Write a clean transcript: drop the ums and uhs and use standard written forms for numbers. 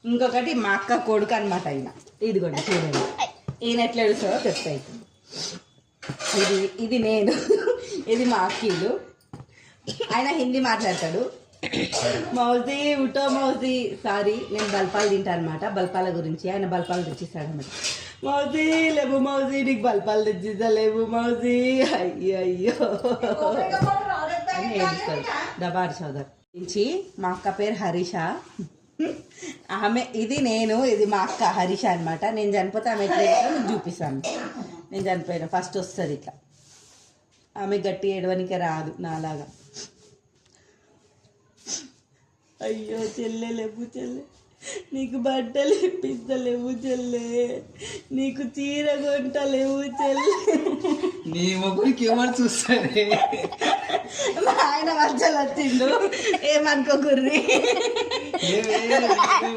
ఇంకొకటి మా అక్క కొడుకు అనమాట ఈయన. ఇదిగోండి చూడండి, ఈయన ఎట్లా ఏడుస్తాడో చెప్తాయి. ఇది నేను, ఇది మా అక్కీలు. ఆయన హిందీ మాట్లాడతాడు. మౌజీ ఉటో మౌజీ, సారీ నేను బల్పాలు తింటా అనమాట. బల్పాల గురించి ఆయన బల్పాలు తెచ్చిస్తాడు అనమాట. మౌజీ లేవు మౌజీ, నీకు బల్పాలు తెచ్చిస్తా లేవు మౌజీ, అయ్యో అని ఏడుస్తాడు. దబార్ చౌదర్ నుంచి. మా అక్క పేరు హరీష. ఆమె ఇది నేను, ఇది మా అక్క హరీష అనమాట. నేను చనిపోతే ఆమె ఎట్లా మీకు చూపిస్తాను. నేను చనిపోయినా ఫస్ట్ వస్తుంది ఇట్లా. ఆమె గట్టి ఏడవనికి రాదు నాలాగా. అయ్యో చెల్లె లేవు చెల్లె, నీకు బట్టలు ఇప్పిస్తలేవు చెల్లె, నీకు చీర కొంటలేవు చెల్లె. నీ మొగ్గురికి ఏమని చూస్తాడే. మా ఆయన మధ్యలో వచ్చిండు, ఏమనుకోకుర్రి.